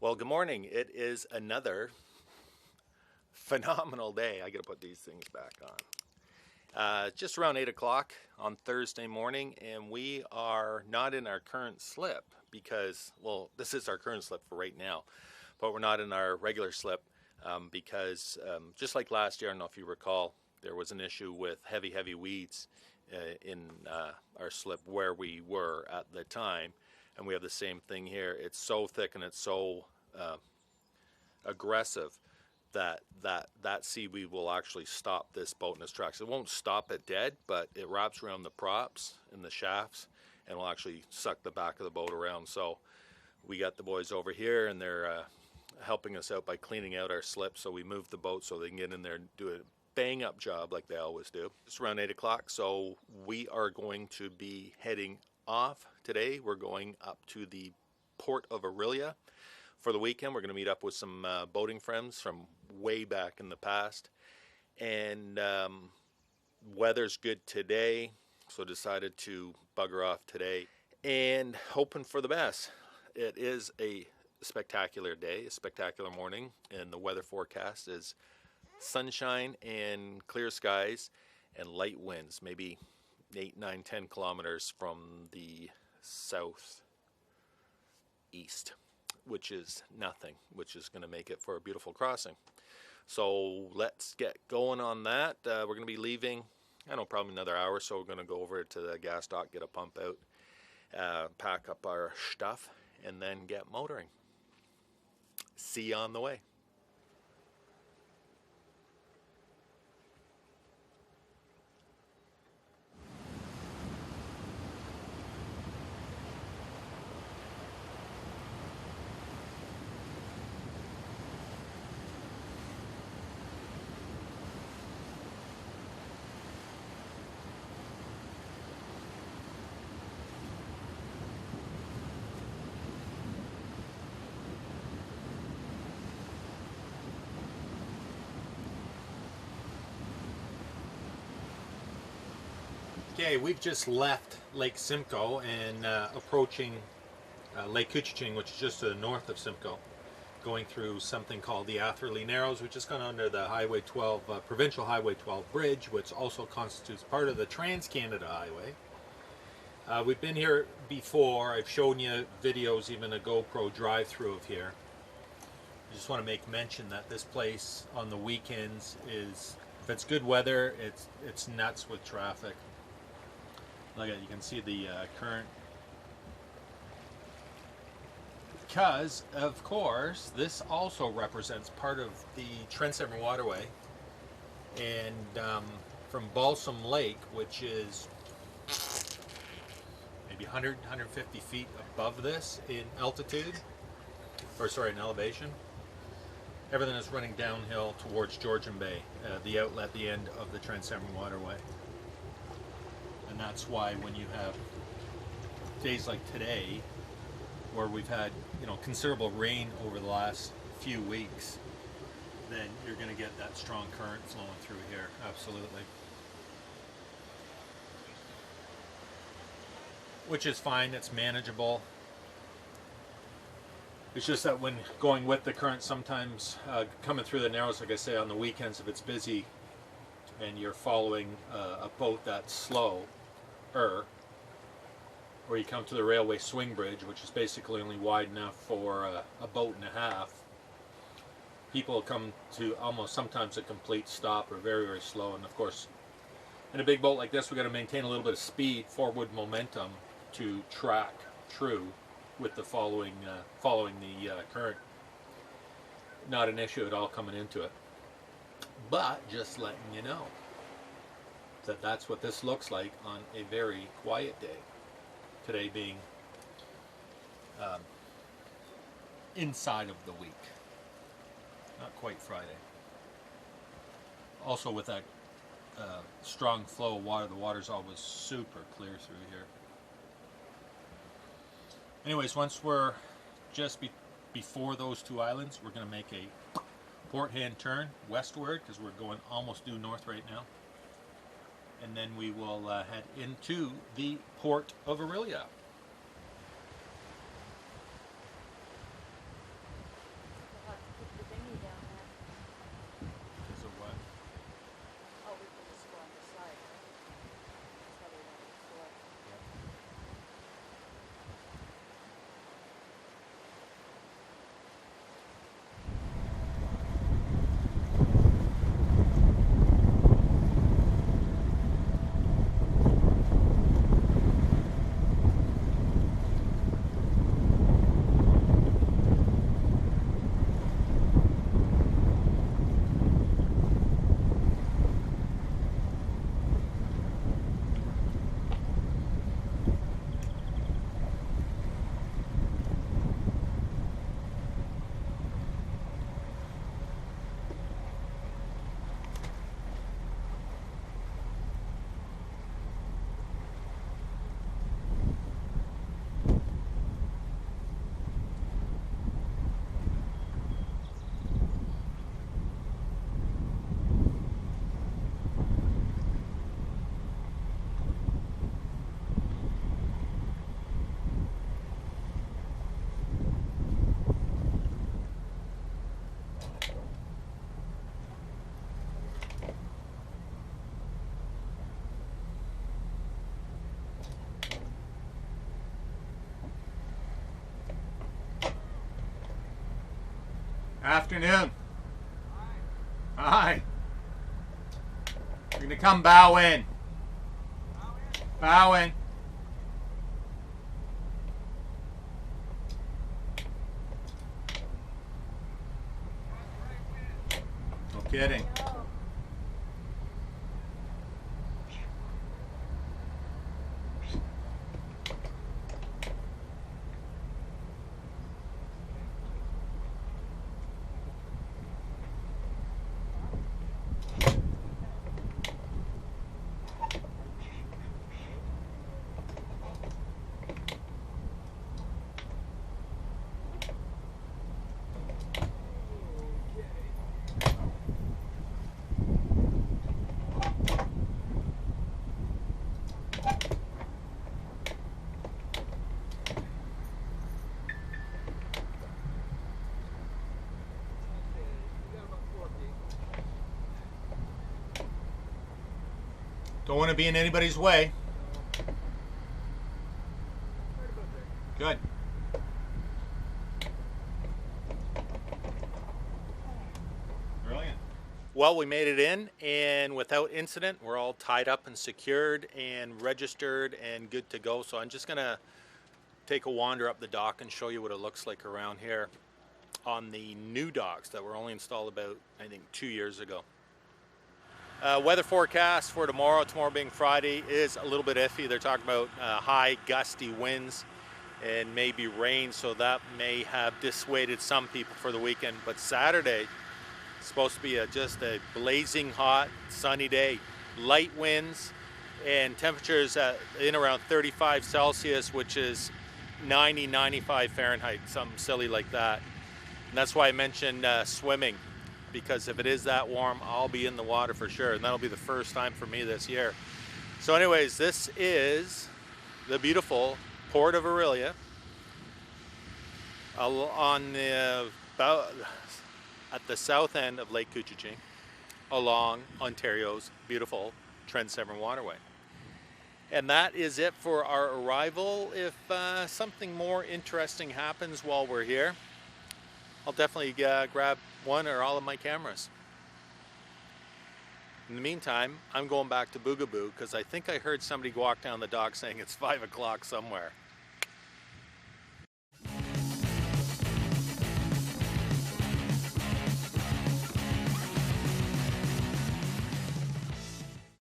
Well, good morning. It is another phenomenal day. I got to put these things back on. Just around 8 o'clock on Thursday morning, and we are not in our current slip because, well, this is our current slip for right now, but we're not in our regular slip because just like last year, I don't know if you recall, there was an issue with heavy weeds in our slip where we were at the time, and we have the same thing here. It's so thick and it's so aggressive that seaweed will actually stop this boat in its tracks. It won't stop it dead, but it wraps around the props and the shafts and will actually suck the back of the boat around. So we got the boys over here and they're helping us out by cleaning out our slip. So we moved the boat so they can get in there and do a bang up job like they always do. It's around 8 o'clock, so we are going to be heading off today. We're going up to the port of Orillia for the weekend. We're going to meet up with some boating friends from way back in the past, and weather's good today, so decided to bugger off today and hoping for the best. It is a spectacular day, a spectacular morning, and the weather forecast is sunshine and clear skies and light winds, maybe 8, 9, 10 kilometers from the southeast, which is nothing, which is going to make it for a beautiful crossing. So let's get going on that. We're going to be leaving, I don't know, probably another hour, so we're going to go over to the gas dock, get a pump out, pack up our stuff, and then get motoring. See you on the way. Okay, we've just left Lake Simcoe and approaching Lake Couchiching, which is just to the north of Simcoe, going through something called the Atherley Narrows, which is kind of under the Highway 12, Provincial Highway 12 bridge, which also constitutes part of the Trans-Canada Highway. We've been here before. I've shown you videos, even a GoPro drive-through of here. I just want to make mention that this place on the weekends is, if it's good weather, it's nuts with traffic. Look at, you can see the current, because of course this also represents part of the Trent Severn Waterway, and from Balsam Lake, which is maybe 150 feet above this in altitude, or sorry, in elevation, everything is running downhill towards Georgian Bay, the outlet, the end of the Trent Severn Waterway. And that's why when you have days like today, where we've had, you know, considerable rain over the last few weeks, then you're going to get that strong current flowing through here. Absolutely. Which is fine. It's manageable. It's just that when going with the current, sometimes coming through the narrows, like I say, on the weekends, if it's busy and you're following a boat that's slow, or you come to the railway swing bridge, which is basically only wide enough for a boat and a half, people come to almost sometimes a complete stop or very slow. And of course, in a big boat like this, we've got to maintain a little bit of speed, forward momentum, to track true with the following the current. Not an issue at all coming into it, but just letting you know that that's what this looks like on a very quiet day. Today being inside of the week, not quite Friday. Also with that strong flow of water, the water's always super clear through here. Anyways, once we're just before those two islands, we're going to make a port hand turn westward because we're going almost due north right now. And then we will head into the port of Orillia. Afternoon. Hi. We're gonna come bow in. Bow in. No kidding. Don't want to be in anybody's way. Good. Brilliant. Well, we made it in, and without incident, we're all tied up and secured and registered and good to go. So I'm just gonna take a wander up the dock and show you what it looks like around here on the new docks that were only installed about, I think, 2 years ago. Weather forecast for tomorrow being Friday, is a little bit iffy. They're talking about high gusty winds and maybe rain, so that may have dissuaded some people for the weekend. But Saturday is supposed to be just a blazing hot, sunny day. Light winds and temperatures in around 35 Celsius, which is 90, 95 Fahrenheit, something silly like that. And that's why I mentioned swimming, because if it is that warm, I'll be in the water for sure, and that'll be the first time for me this year. So anyways, this is the beautiful Port of Orillia on the at the south end of Lake Couchiching, along Ontario's beautiful Trent Severn Waterway. And that is it for our arrival. If something more interesting happens while we're here, I'll definitely grab one or all of my cameras. In the meantime, I'm going back to Boogaboo because I think I heard somebody walk down the dock saying it's 5 o'clock somewhere.